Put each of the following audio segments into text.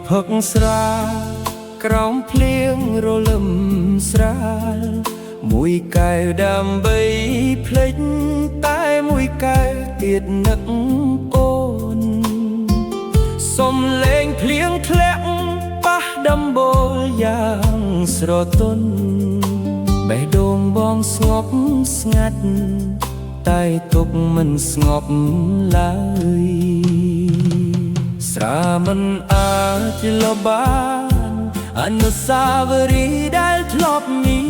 ផឹកស្រាក្រោមភ្លៀងរលឹមស្រាលមួយកែវដើម្បីភ្លេចតែមួយកែវទៀតនឹកអូនសុំលេងភ្លៀងធ្លាក់ប៉ះដំបូលយ៉ាងស្រទន់បេះដូងបងស្ងប់ស្ងាត់តែទុកមិនស្ងប់ឡើយស្រាមិនអាចលបានអនុស្សាវរីយ៍ដែលធ្លាប់មា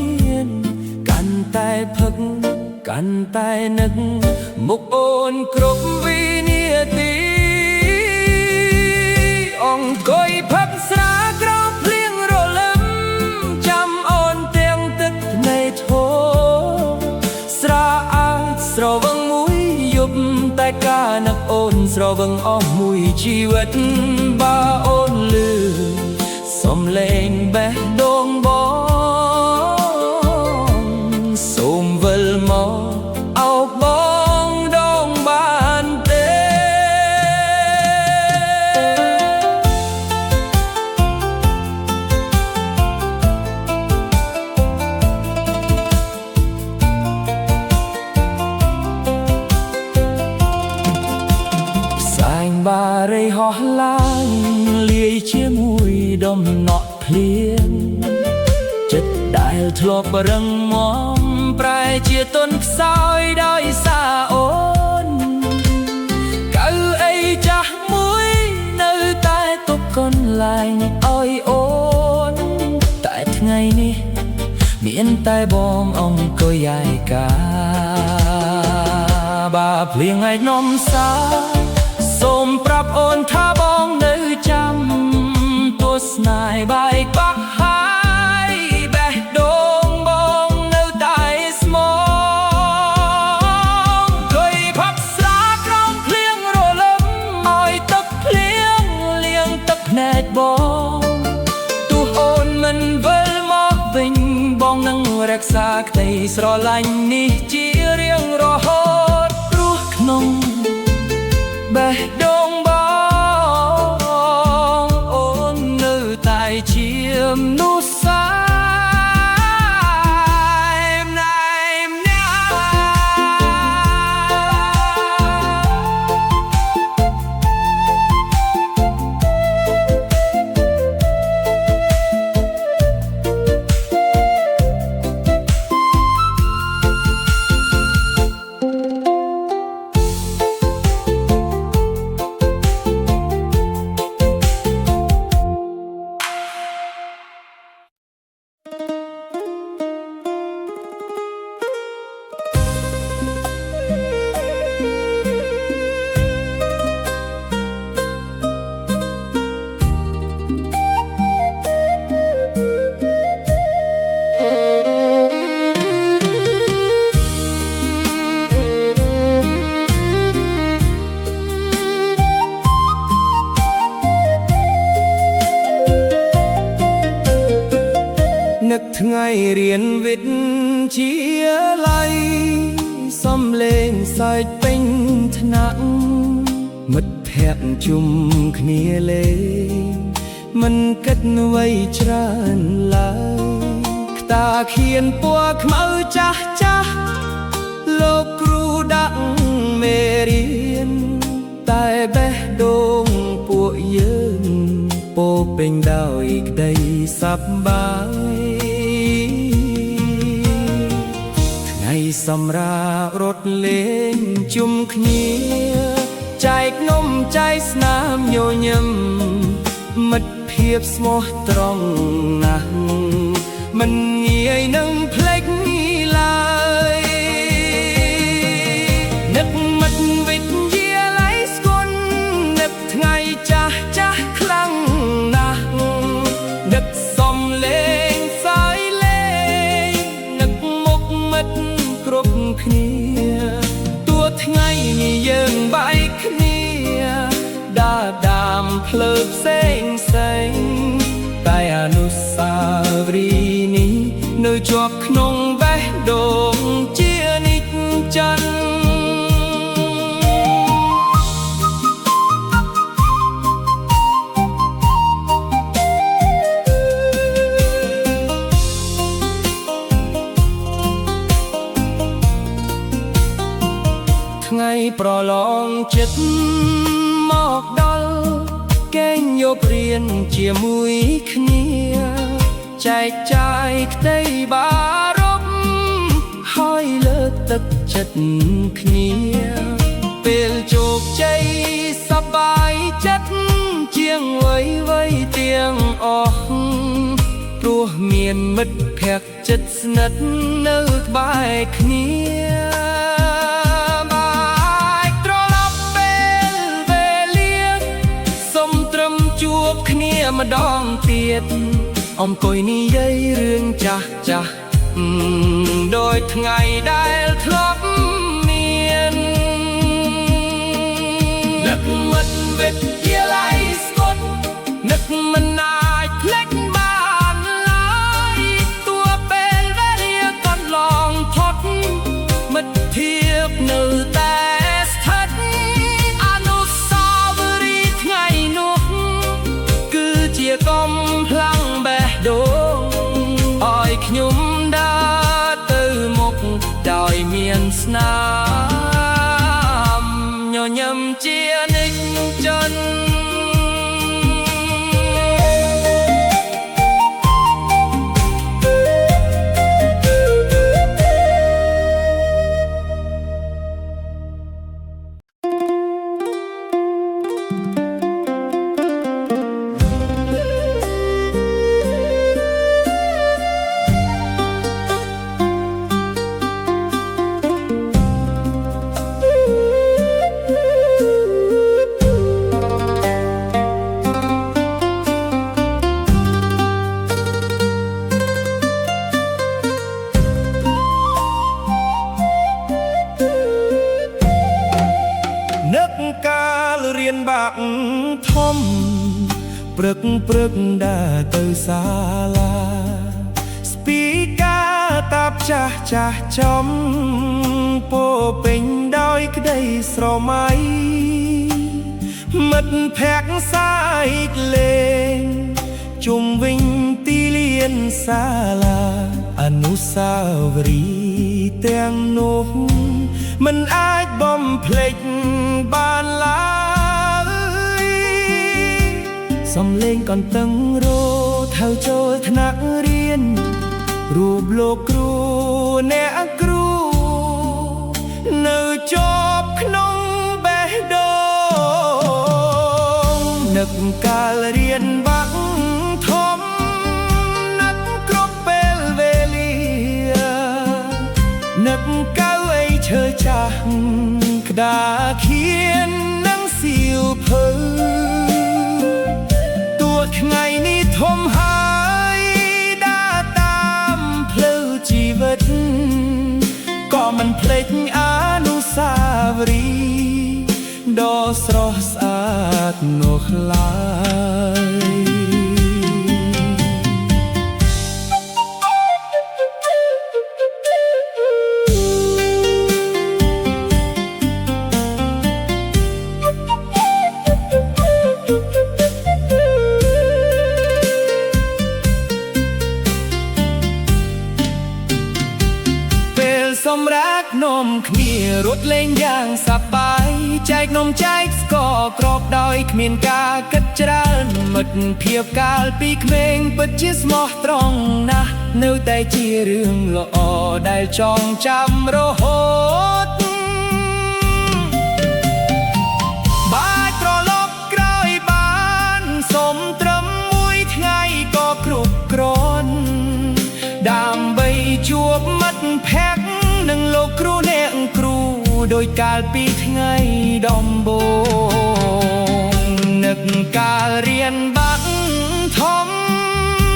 នកាន់តែផឹកកាន់តែនឹកមុខអូនគ្រប់វិនាទីអង្គុយផឹកស្រាក្រោមភ្លៀងរលឹមចាំអូនទាំងទឹកភ្នែកធូរស្រាអាចស្រវឹងមួយយប់តែការនឹកអូនស្រវឹងអស់មួយជីវិតបើអូនលឺសំឡេងបេះដូងបងសូមវិលមកអោបបងដងបានទេផ្សែងបារីហោះឡើងលាយជាមួយដំណក់ភ្លៀងចិត្តដែលធ្លាប់រឹងមាំប្រែជាទន់ខ្សោយដោយសារអូនកៅអីចាស់មួយនៅតែទុកកន្លែងឲ្យអូនតែថ្ងៃនេះមានតែបងអង្គុយឯកាបើភ្លៀងឯកនំសាសូមប្រាប់អូនថាបងនៅចាំទស្សនាបាយបាក់ហើយបេះដូងបងនៅតែស្មងអង្គុយផឹកស្រាក្រោមភ្លៀងរលឹមឲ្យទឹកភ្លៀងលាងទឹកភ្នែកបងទោះអូនមិនវិលមកវិញបងនឹងរក្សាក្តីស្រឡាញ់នេះជារៀងរហូតព្រោះក្នុងបេះដូងបងអូននៅតែជាមនុស្សសាយណែមណានឹកថ្ងៃរៀនវិទ្យាល័យសំលេងសើចពេញថ្នាក់មិត្តភក្តិជុំគ្នាលេងមិនគិតអ្វីច្រើនឡើយខ្តាខៀនពណ៌ខ្មៅចាស់ចាស់លោកគ្រូដាក់មេរៀនតែបេះដូងពួកយើងពោពេញដោយក្តីសប្បាយថ្ងៃសម្រាប់រត់លេងជុំគ្នាចែកនំចែកស្នាមញញឹមមិត្តភាពស្មោះត្រង់ណាស់មិនងាយនឹងភ្លេចឡើយនឹកមិត្តវិទ្យាល័យស្គន់នឹកថ្ងៃចាស់ចាស់ខ្លាំងណាស់នឹកសំលេងសើចលេងនឹកមុខមិត្តគ្រប់គ្នាទោះថ្ងៃនេះយើងបែកគ្នាដើរដាមភ្លើផ្សេងផ្សេងតែអនុស្សាវរីយ៍នេះនៅជាប់ក្នុងបេះដូងជានិច្ចច័ន្ទ ប្រឡងចិត្តមកដល់កេងយករៀនជាមួយគ្នាចែកចាយក្តីបារម្ភហើយលើកទឹកចិត្តគ្នាពេលជោគជ័យសប្បាយចិត្តជាងវ័យទាំងអស់ព្រោះមានមិត្តភក្តិជិតស្និទ្ធនៅក្បែរគ្នាបាយត្រឡប់ពេលវេលាសុំត្រឹមជួបគ្នាម្ដងទៀតអង្គុយនិយាយរឿងចាស់ដោយថ្ងៃដែលធ្លាប់មាននឹកមិត្តវិទ្យាល័យស្គត់នឹកមិនអាចភ្លេចបានឡើយទោះពេលវេលាកន្លងផុតមិត្តភាពនៅតែស្ថិតអនុស្សាវរីយ៍ថ្ងៃនោះគឺជាកំភ្លាំងបេះដូងឲ្យខ្ញុំដើរទៅមុខដោយមានស្នាមញញឹមជានិច្ចជននឹកកាលរៀនបាក់ធំព្រឹកដើរទៅសាលាស្ពីកាតាប់ចាស់ចំពោពេញដោយក្តីស្រមៃមិត្តភក្តិសាយលេងជុំវិញទីលានសាលាអនុស្សាវរីយ៍ទាំងនោះមិនអាចបំភ្លេចបានឡើយសំលេងកន្តឹងរថៅចូលថ្នាក់រៀនរូបលោកគ្រូអ្នកគ្រូនៅជាប់ក្នុងបេះដូងនឹកកាលរៀនបាក់ធំនឹកគ្រប់ពេលវេលានឹកកៅអីឈើចាស់ក្តារខៀននិងសៀវភៅតួថ្ងៃនេះធំហើយដើរតាមផ្លូវជីវិតក៏មិនភ្លេចអនុស្សាវរីយ៍ដ៏ស្រស់ស្អាតនោះឡើយសម្រាប់នំគ្នារត់លេងយ៉ាងសប្បាយចែកនំចែកស្ករគ្របដោយគ្មានការគិតច្រើនមិត្តភាពកាលពីក្មេងពិតជាស្មោះត្រង់ណាស់នៅតែជារឿងល្អដែលចងចាំរហូតបាយត្រឡប់ក្រោយបានសូមត្រឹមមួយថ្ងៃក៏គ្រប់គ្រាន់ដើម្បីជួបមិត្តភក្តិនិងលោកគ្រូអ្នកគ្រូដោយកាលពីថ្ងៃដំបូងនឹកកាលរៀនបាក់ធំ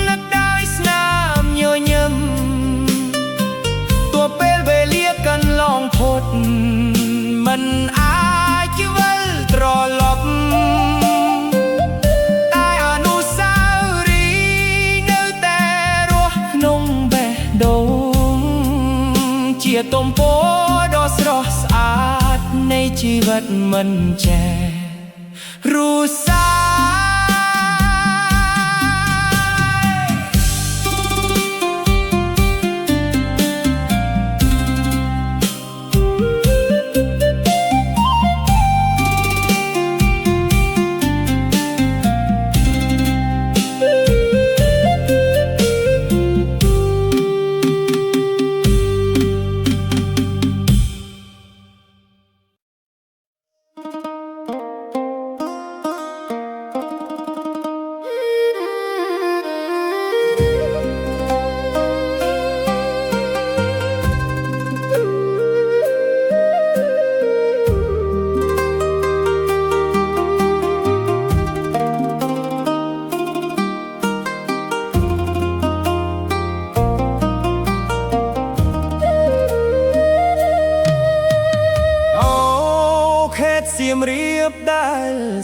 នឹកដោយស្នាមញញឹមទោះពេលវេលាកន្លងផុតមិនអាចវិលត្រឡប់តែអនុស្សាវរីយ៍នៅតែរស់ក្នុងបេះដូងជាទំព័រដ៏ស្រស់ស្អាតនៃជីវិតមិនចេះរុសា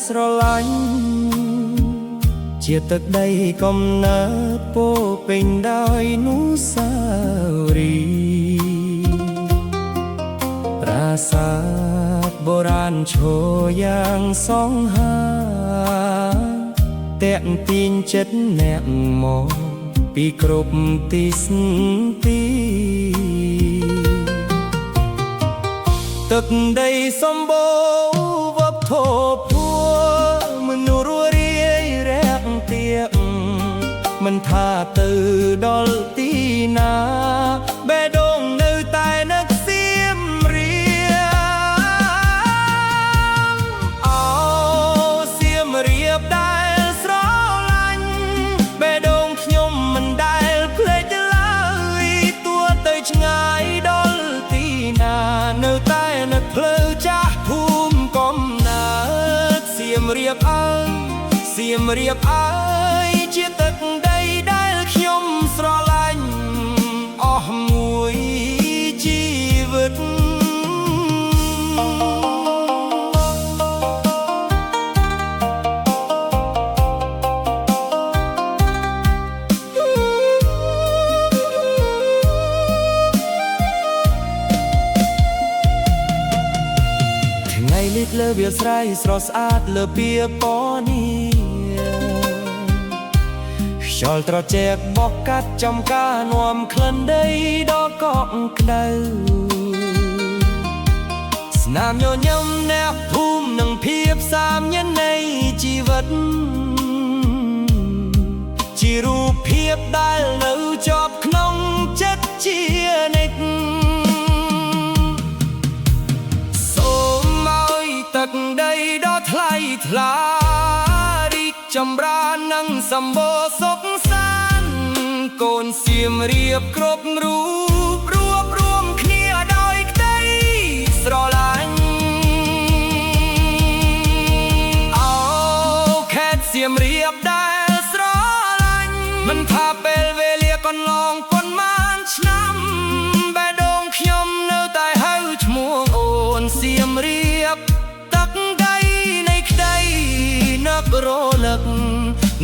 ស្រឡាញ់ជាទឹកដីកំណើតពោពេញដោយនុស្សាវរីយ៍ប្រាសាទបុរាណឈរយ៉ាងសង្ហាតាក់ទាញចិត្តអ្នកមកពីគ្រប់ទីស្ទីទឹកដីសម្បូរវប្បធម៌មនុស្សរួរាយរាក់ទាក់មិនថាទៅដល់ទីណាបេះដូងនៅតែនឹកសៀមរាបអូសៀមរាបដែលស្រឡាញ់បេះដូងខ្ញុំមិនដែលភ្លេចឡើយទោះទៅឆ្ងាយដល់ទីណានៅតែនឹកផ្លូវចាស់ភូមិកំណើតសៀមរាបអើយសៀមរាបអើយជាទឹកដីដែលខ្ញុំស្រឡាញ់អស់មួយជីវិតថ្ងៃលិចលើវាលស្រែស្រស់ស្អាតលើពីពណ៌នេះខ្យល់ត្រជាក់បក់កាត់ចំការនាំក្លិនដីដ៏កក់ក្ដៅស្នាមញញឹមអ្នកភូមិនឹងភាពសាមញ្ញនៃជីវិតជារូបភាពដែលនៅជាប់ក្នុងចិត្តជានិច្ចសូមឲ្យទឹកដីដ៏ថ្លៃថ្លារីកចម្រើននិងសម្បូរសុខសាន្តកូនសៀមរាបគ្រប់រូបរួបរួមគ្នាដោយក្តីស្រឡាញ់អូខេត្តសៀមរាបដែលស្រឡាញ់មិនថាពេលវេលាកន្លងប៉ុន្មានឆ្នាំបេះដូងខ្ញុំនៅតែហៅឈ្មោះអូនសៀមរាបទឹកដីនៃក្តីនឹករលឹក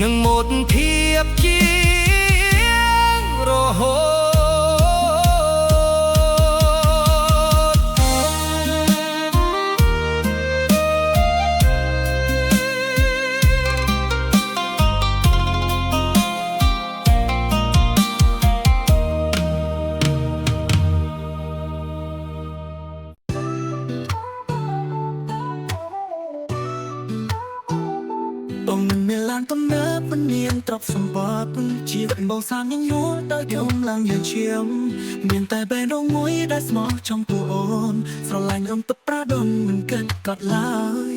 នឹងមុតភាពជារហូតបងមិនមានឡានកំណើតមិនមានទ្រព្យសម្បត្តិជាបងសាងញញួរដោយខ្ញុំឡើងយ៉ាងឈាមមានតែបេះដូងមួយដែលស្មោះចំពោះអូនស្រឡាញ់រំទឹកប្រាដុំមិនគិតកាត់ឡើយ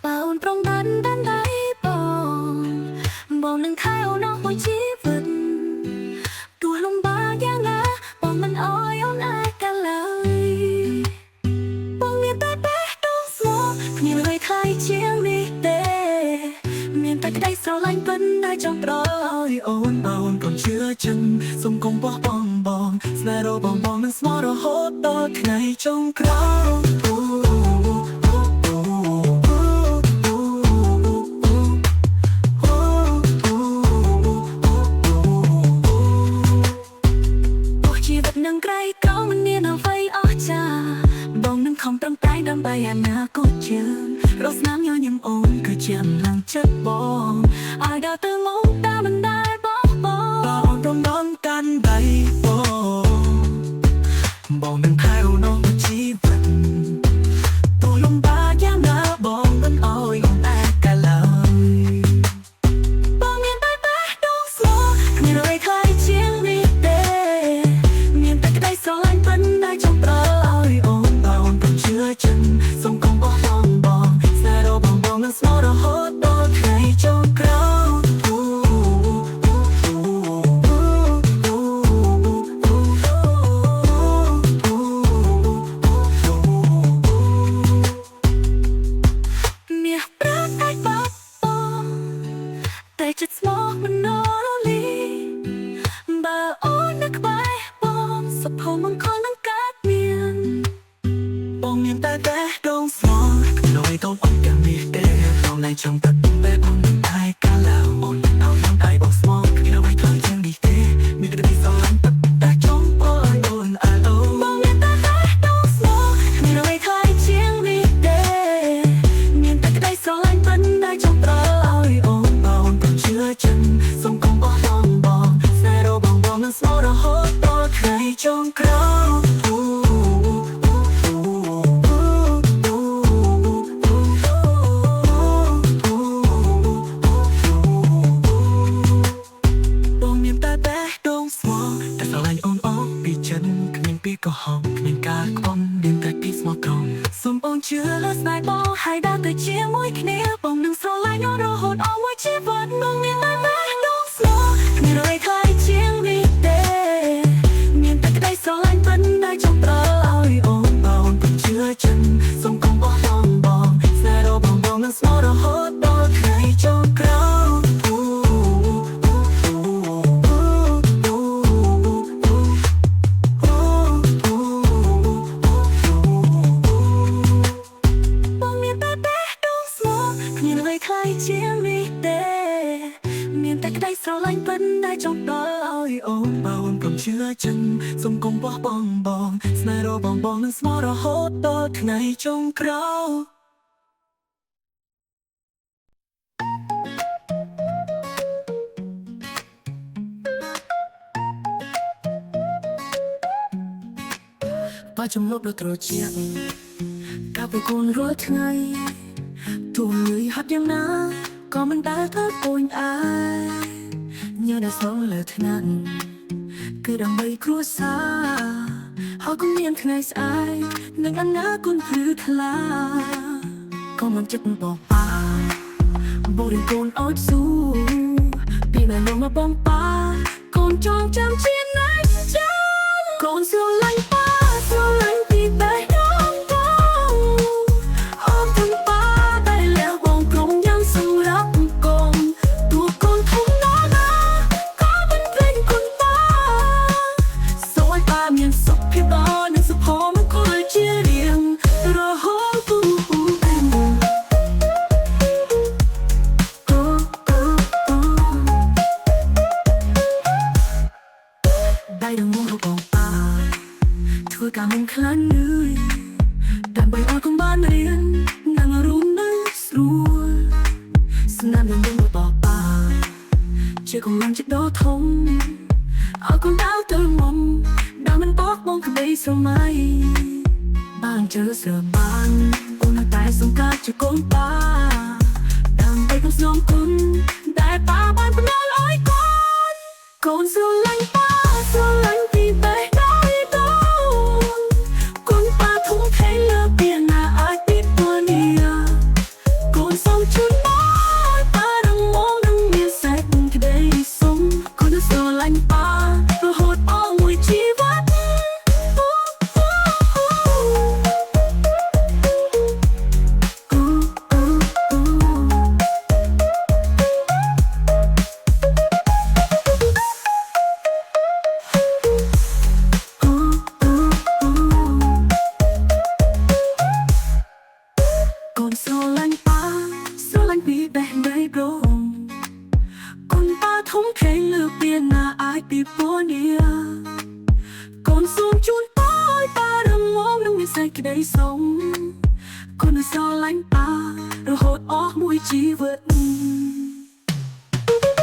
បើអូនប្រងដានដៃបងនឹងខែអូនអស់មួយជីវិតទោះលំបាកយ៉ាងណាបងមិនអោយអូនអាចកាត់ឡើយបងមានតែបេះដូងស្មោះគ្មានអ្វីថ្លៃជាងនេះទេមានតែក្តីស្រឡាញ់ពិនដែលចង់ប្រោយអូនប្រជឿចិត្តសុំកុំបោះបង់បងស្នេហ៍របងនឹងស្មោះរហូតដល់ថ្ងៃចុងក្រោយជីវិតនឹងក្រៃក្រោមមិនមានអ្វីអស្ចារ្យបងនឹងខំប្រឹងប្រែងដើម្បីអនាគតយើងរស់ស្នាមញញឹមអូនគឺជាកម្លាំងចិត្តបងឲ្យដើរទៅមុខតាមមិនដែលបោះបង់បើអូនរំលងកាន់ដៃបងនឹងថែអូនអស់ជីវិតទោះលំបាកយ៉ាងណាបងមិនអោយអូនអាចកាត់ឡើយបងមានតែបេះដូងស្មោះគ្មានអ្វីថ្លៃជាងនេះទេមានតែក្តីស្រឡាញ់ពិនដែលចង់ប្រោយអូនប្រជឿចិត្តសុំកុំបោះបង់បងស្នេហ៍របងនឹងស្មោះរហូតដល់ថ្ងៃចុងក្រោយមាសប្រាក់អាចបោះបង់តែចិត្តស្មោះមិននរលីបើអូននៅក្បែរបងសុភមង្គលនឹងកើតមានបងមានតែបេះដូងស្មោះដោយកូនអត់កាន់នេះទេក្នុងនៃ trong tất về buồn hai ca là ôn áo nắng ai bóng small khi nào quay thời gian đi thế mình đã đi sau lắm tất đã trong ôi ôn alo mong nghe ta đã đâu small mình đã quay thời gian đi thế miền ta đã sau lắm tất đã trong ôi ôn bao ôn còn chưa chân sông công bỏ bong bong xe đâu bong bong nên small đã hốt to ngày trong crowd có hồng mình ca con đêm tại peace more công xung bông chưa lỡ sai bỏ hai đã tới chia mũi kia bông đừng sau lại nó đâu hồn ôm mũi chia vật bông miền ta bé đông slow người đời thay chiếng đi tê miền ta đây sau lại vẫn đây trong tơ ôi ôm bao hồn còn chưa chân xung công bỏ bong bong xe đâu bong bong đừng slow đâu hốt đôi ngày trong crowd sao lạnh vẫn đây trong đó ôi ôm bao ôm còn chưa chân sông công bỏ bong bong snare bong bong nên small đó hốt đó ngày trong crowd ba trong lúc đó trôi chiếc cả với con rối ngày thù người hátยังนะก็มันได้ถ้าปุ่นอายnhớ đã sống lời thế nạn cứ đằng bay cua xa họ cũng miên ngày sai nâng ăn ngã con thứ thla có mang chất bỏ pa bộ đình con ối su bị mẹ nông mà bom pa con trong trăm chiến này chân con siêu lạnh pa siêu lạnh thì bay đông đông ôm thân pa bay leo bông công nhang sâu lấp con tụ con không nói miền sốc phía đó nên sốc hó mà có lời chia riêng rồi hó tu đây đừng muốn đâu còn thưa cả mình khá nơi đàn bài oi con ban riêng nàng ở rung nơi ruột xin nam đừng đừng bỏ chưa còn làm chiếc đó thông ở con áo từ mộng mình bóp bông cứ bay sau mai bạn chờ giờ bạn con đang tại sông ca cho con ta đang bay con sông con đại ba bạn vẫn nói lối con siêu lạnh vì bay đói đâu con ta không thấy lỡ biển là ai biết tôi nia con sông chân mỏi ta đang mong đang miên sạch thì đây sống con đã siêu lạnh ba rồi hốt ôm mùi chi vắt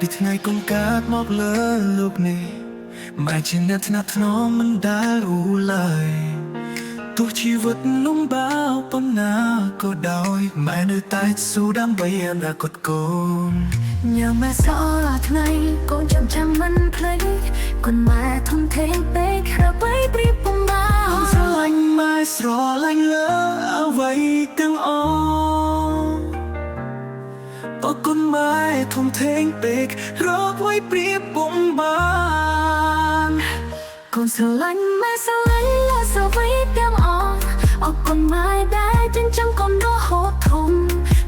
ពីថ្ងៃកុំកើតមកលើលោកនេះមិនជាអ្នកថ្នាក់ថ្នមមិនដែលអ៊ូឡើយ ទោះជីវិតលំបាកប៉ុណ្ណាក៏ដោយម៉ែនៅតែស៊ូដើម្បីអនាគតកូនញ៉ាំម៉ែសអរថ្ងៃកូនចាំមិនភ្លេចកូនម៉ែធំធេងពេកដើម្បីព្រៀបបំបានស្រឡាញ់ម៉ែស្រឡាញ់លើអ្វីទាំងអស់បើកូនម៉ែធំធេងពេករកไว้ព្រៀបបំបានកូនស្រឡាញ់ម៉ែស្រឡាញ់លើអ្វីទាំងអស់អរគុណម៉ែដែលចិញ្ចឹមកូនរហូតធំ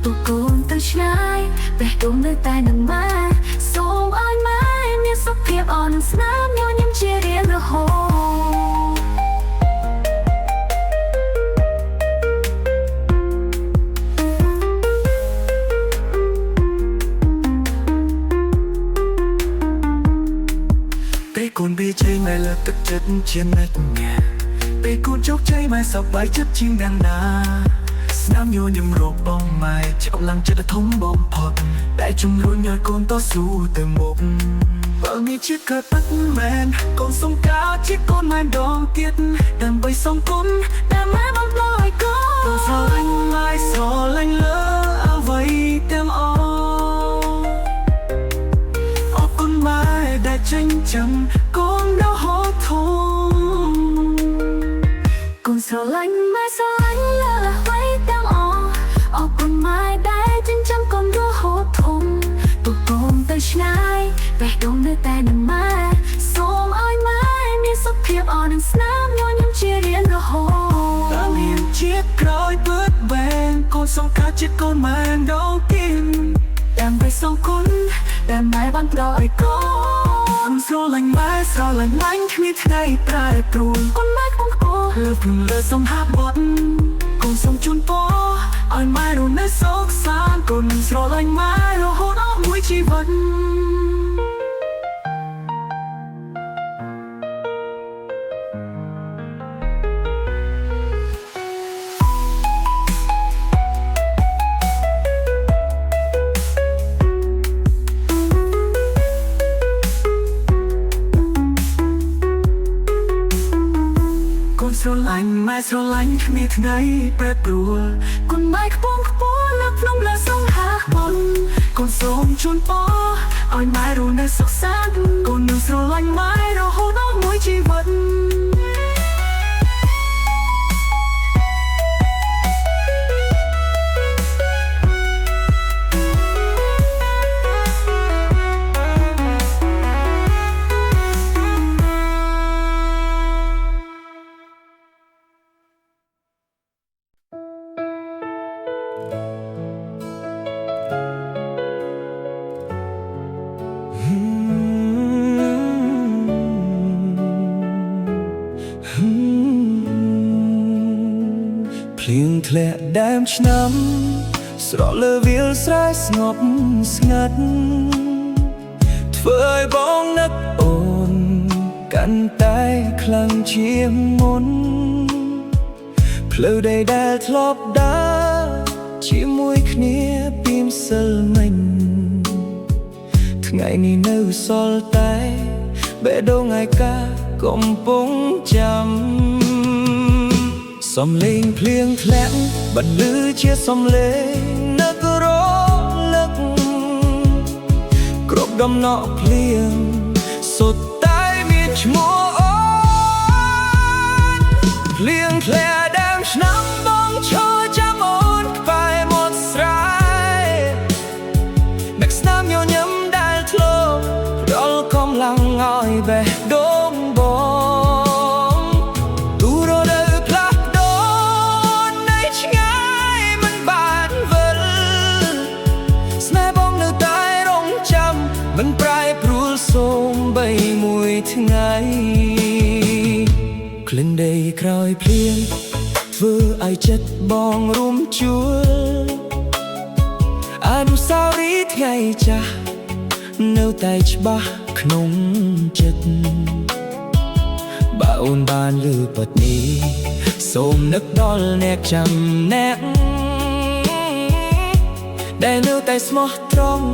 ទូកូនទៅឆ្ងាយបេះដូងនៅតែនឹងម៉ែសូមឲ្យម៉ែមានសុខភាពអរនឹងស្នាមញញឹមជារៀងរហូតពេលកូនបេជ័យម៉ែលើកទឹកចិត្តជានិច្ចពេលកូនជោគជ័យម៉ែសប្បាយចិត្តជាងយ៉ាងណាស្នាមញញឹមរកបងម៉ែជាកម្លាំងចិត្តធំបំផុតដែលជំរុញឲ្យកូនតស៊ូទៅមុខបើមានជាតិកើតពិតមែនកូនសុំការជាកូនម៉ែដងទៀតដើម្បីសងគុណដែលម៉ែបានផ្ដល់ឲ្យកូនស្រឡាញ់ម៉ែស្រឡាញ់លើអ្វីទាំងអស់អរគុណម៉ែដែលចិញ្ចឹមកូនរហូតធំកូនស្រឡាញ់ម៉ែស្រឡាញ់លើអ្វីទាំងអស់អរគុណម៉ែដែលចិញ្ចឹមកូនរហូតធំទូកូនទៅឆ្ងាយបេះដូងនៅតែនឹងម៉ែសូមឲ្យម៉ែមានសុខភាពអរនឹងស្នាមញញឹមជារៀងរហូតតើមានជាតិក្រោយបឺតបែងកូនសង្ការជាតិកូនម៉ែដងទៀនដើម្បីសងគុណដែលម៉ែបានផ្ដល់ឲ្យកូនស្រឡាញ់ម៉ែស្រឡាញ់ម៉ែគ្មានថ្ងៃប្រែប្រួលកូនម៉ែខ្ពស់លើព្រំលើសំហាបត់កូនសូមជូនពរឲ្យម៉ែរស់នៅសុខសាន្តកូនស្រឡាញ់ម៉ែរហូតអស់មួយជីវិតស្រឡាញ់ម៉ែស្រឡាញ់គ្មានថ្ងៃប្រែប្រួលកូនម៉ែខ្ពស់លើភ្នំលើសង្ហាបនកូនសូមជូនពរឲ្យម៉ែរស់នៅសុខសាន្តកូននឹងស្រឡាញ់ម៉ែរហូតដល់មួយជីវិតភ្លៀងធ្លាក់ដើមឆ្នាំស្រក់លើវាលស្រែស្ងប់ស្ងាត់ធ្វើឲ្យបងនឹកអូនកាន់តែខ្លាំងជាងមុនផ្លូវដីដែលធ្លាប់ដើរជាមួយគ្នាពីម្សិលមិញថ្ងៃនេះនៅសល់តែបេះដូងឯកាកំពុងចាំសំឡេងភ្លៀងធ្លាក់បន្លឺជាសំឡេងនឹករលឹកគ្រប់ដំណក់ភ្លៀងសុទ្ធតែមានឈ្មោះអូនភ្លៀងធ្លាក់ដើមឆ្នាំបងឈរចាំអូនក្បែរមាត់ស្រែដឹកស្នាមញញឹមដែលធ្លាប់ផ្ដល់កម្លាំងឲ្យបេះដូងបងទូរដូវផ្លាស់ប្ដូរនៃឆ្ងាយមិនបានវិលស្នេហ៍បងនៅតែរងចាំមិនប្រែប្រួលសូម្បីមួយថ្ងៃក្លិនដីក្រោយភ្លៀងធ្វើឲ្យចិត្តបងរួមជួលអនុស្សាវរីយ៍ថ្ងៃចាស់នៅតែច្បាស់ក្នុងចិត្តបើអូនបានឮបទនេះសូមនឹកដល់អ្នកចាំអ្នកដែលនៅតែស្មោះត្រង់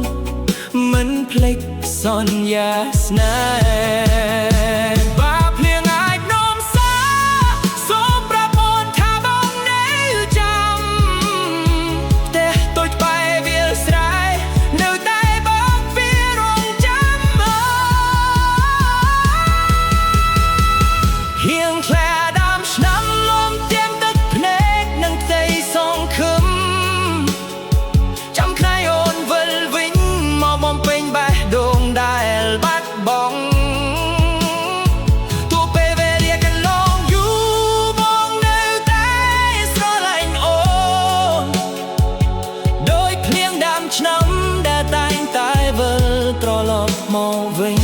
មិនភ្លេចសន្យាស្នេហ៍បើភ្លៀងអាចនោមសារសូមប្រាប់អូន មកវិញ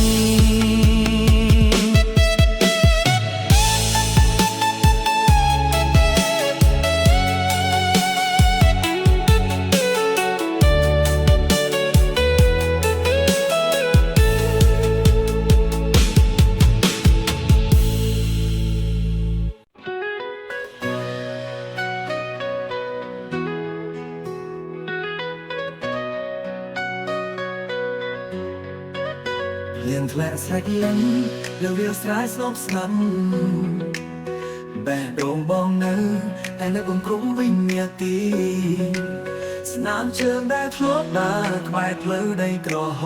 លៀងធ្លាក់ស្រេចលឹងលើវាលស្រែស្លប់ស្លាប់បែរដងបងនៅតែនៅបំរុងវិញញាទីស្នាមជើងដែលធ្លាប់ដើរក្បែរផ្លូវដីក្រហ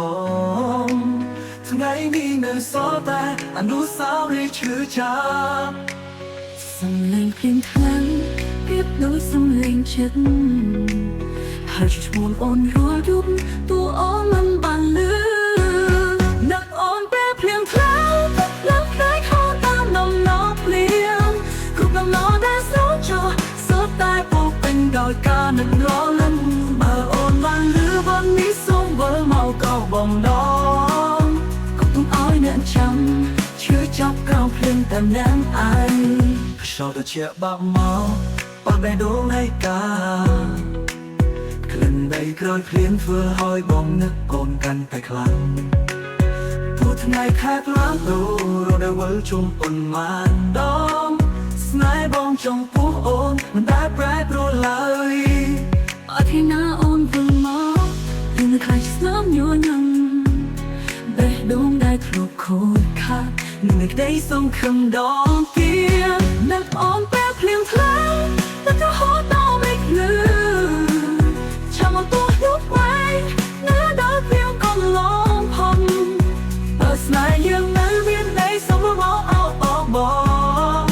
មថ្ងៃនេះនៅសល់តែអនុស្សាវរីយ៍ឈឺចាប់សំឡេងភ្លៀងខ្លាំងប្រៀបដូចសំឡេងចិត្តហើយឈ្មោះអូនរាល់យប់តួអូនមិនបានលឺនឹកអូនពេលភ្លៀងខ្លាំងឡើងផ្នែកខោតាមនំណោភ្លៀងគ្រប់នំណោដែលស្រោចចុះសុទ្ធតែពោពេញដោយការនឹករលឹមបើអូនបានលឺបននេះសូមវិលមកកោបំដងកុំឲ្យអ្នកចាំឈឺចាប់ក្រោមភ្លៀងតែម្នាក់ឯងខ្យល់ត្រជាក់បាក់មកបាត់បេះដូងនៃកាក្លិនដីក្រោយភ្លៀងធ្វើឲ្យបងនឹកកូនកាន់តែខ្លាំងព្រោះថ្ងៃខែផ្លាស់ដូររដូវវិលជុំប៉ុន្មានដងស្នេហ៍បងចំពោះអូនមិនដែលប្រែប្រួលឡើយអត់ទីណាអូនវិលមកយើងនៅខ្លាចស្នាមញញឹមបេះដូងដែលធ្លាប់ខូចខាតនឹកក្តីសង្ឃឹមដងទៀតនឹកអូនពេលភ្លៀងថ្លាតែក៏ហត់ដល់មិនលឺចាំមកទោះយប់ໄວនៅដល់ភ្លៀងក៏ឡងផុំបើស្នេហ៍យើងនៅមានន័យសូមមកអោបបង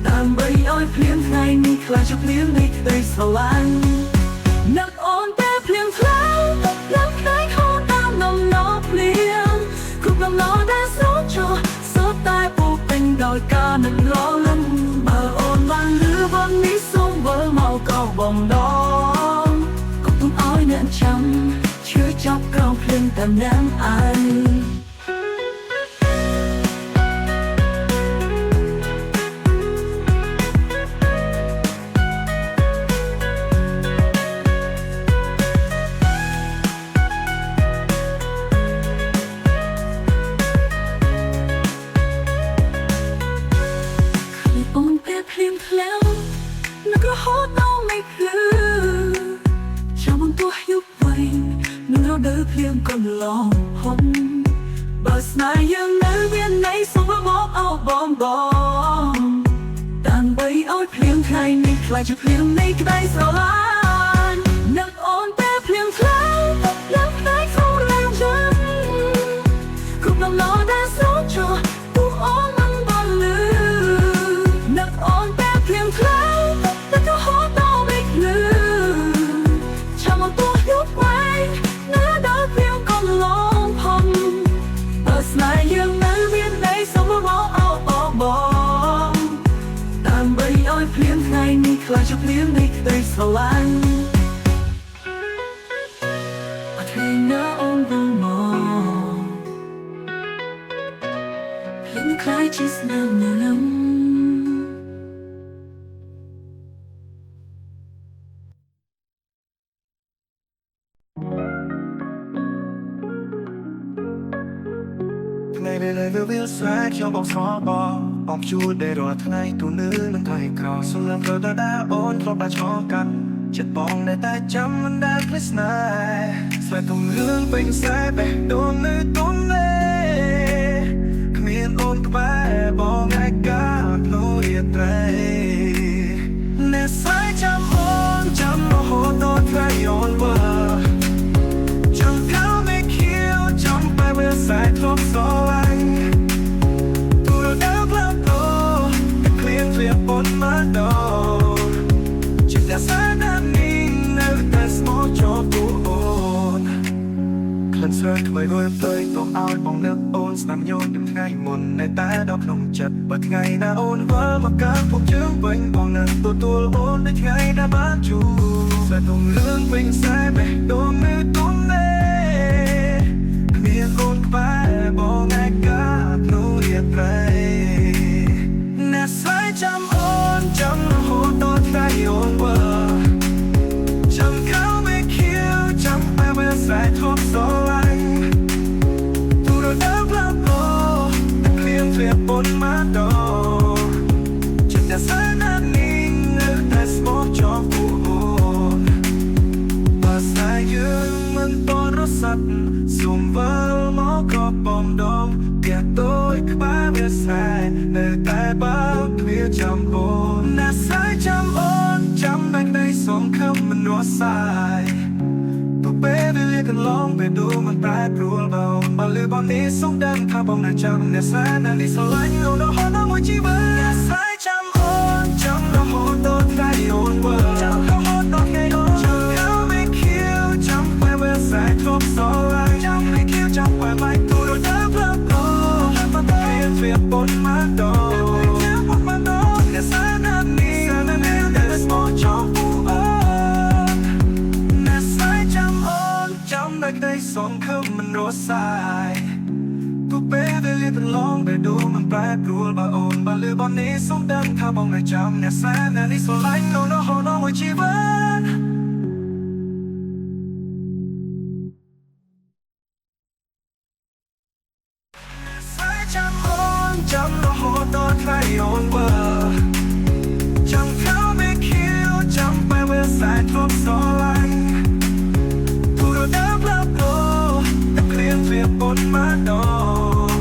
ដើម្បីឲ្យភ្លៀងថ្ងៃនេះខ្លាចជាភ្លៀងនៃក្តីស្រឡាញ់នឹកអូនពេលភ្លៀងថ្លាឡើងផ្នែកខោតាមនំណោភ្លៀងគ្រប់នំណោដែលស្រោចចុះសុទ្ធតែពោពេញដោយការនឹករលឹមបើអូនបានលឺបននេះសូមវិលមកកោបំដងកុំឲ្យអ្នកចាំឈឺចាប់ក្រោមភ្លៀងតែម្នាក់ឯងភ្លៀងក៏ឡងហុំបើស្នេហ៍យើងនៅមានន័យសូមមកអោបបងដើម្បីឲ្យភ្លៀងថ្ងៃនេះខ្លាចជាភ្លៀងនៃក្តីស្រឡាញ់នឹកអូនពេលភ្លៀងថ្លាឡើងផ្នែកខោឡើងចាំគ្រប់នំណោដែលស្រោចចុះទូអូនមិនបានលឺនឹកអូនពេលភ្លៀងថ្លាតែក៏ហត់ដល់មិនលឺចាំមកទោះយប់ໄວឡងផុំបើស្នេហ៍យើងនៅមានន័យសូមមកអោបបងដើម្បីឲ្យភ្លៀងថ្ងៃនេះខ្លាចជាភ្លៀងនៃក្តីស្រឡាញ់អត់ថ្ងៃណាអូនវិលមកភ្លៀងខ្លាចជាស្នាមញញឹមវាវាស្រែកខ្ញុំបងស្គាល់បងជួលដែលរាល់ថ្ងៃទូនៅនឹងថៃក្រោសំឡេងប្រដៅអូនធ្លាប់បានឆ្លងកាត់ចិត្តបងនៅតែចាំមិនដែលភ្លេចស្នេហ៍ស្វែងទំលឿនពេញខ្សែបេះដូងនៅទុំលេគ្មានអូនក្បែរបងឯកាភ្លុយត្រីអ្នកស្រីចាំអូនចាំរហូតដល់ថ្ងៃអូនបើចាំកៅមិនខៀវចាំបែបវាស្អែកធ្លាប់ស្រឡាញ់ប៉ុន្មានដងចិត្តសាណាមីនៅតែស្មោះជាប់ទូអូនក្លិនស្រើថ្មីរួយផ្ទុយទៅឲ្យបងនឹកអូនស្នាមញញឹមថ្ងៃមុននៅតែដល់ក្នុងចិត្តបើថ្ងៃណាអូនវិលមកកាន់ពុកជើងវិញបងនឹងទទួលអូនដូចថ្ងៃណាបានជួបស្នេហ៍ទំលឿនវិញខ្សែបេះដូងនៅទុំលេគ្មានអូនក្បែរ vùng vỡ máu có bom đom kẻ tôi ba biết sai nơi tai bao kia chăm ôn nà sai chăm ôn chăm anh đây sống không mình nó sai tụi bé đi liênกันร้องไปดูมันแปรปรวนเบาบอลลือบอลนี้ส่งดังข้าบองน่าจำเนี่ยแสนน่าดิสลายเอาเราหอน้ำมันจีบนาsai chăm ôn chămเราหอตัวใครโอนเวอร์จำเขาหอตัวใครโอนจำเขาไม่คิวจำไปเวอร์ใส่ทบสองจำไม่คิวจำไปไม่ตัวเราเดินเพลิดเพลินมาเปลี่ยนเฟียบนมาโดเนี่ยแสนน่ามีแสนน่ามีแต่ละสมองชอบปูจำได้ได้สองคำมันรสสายตัวเป๊ะได้เรียนลองไปดูมันแปรปรวนบาโอนบาลือบอลนี้ส่งดังข้าบองได้จำเนี่ยแสนน่าดิสลายเอาเราหอน้ำมันจีบนจำโอนจำเราหอตัวใครโอนเบอร์จำเขาไม่คิวจำไปเวลาสายทบสองเดิมเลิกโลแต่เคลียนเรียบบนมาดอง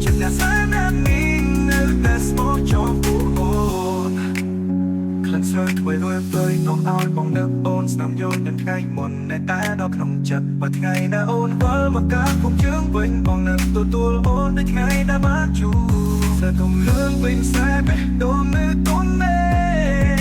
ฉันน่าสายน่ามีนึกแต่สมองจอมปูโอนคลันเซิร์ถวยรวยเปลยน้องเอาบองเดิมโอนสนามโยนดันไกลมนในแต่ดอกขนมจัดปัดไงน่าโอนวัลมากาคงเชื่องเว้นบองเดิมตัวโอนได้ไงน่ามาจูเธอต้องเลื่อนเป็นสายไปโดนมือต้นเมฆ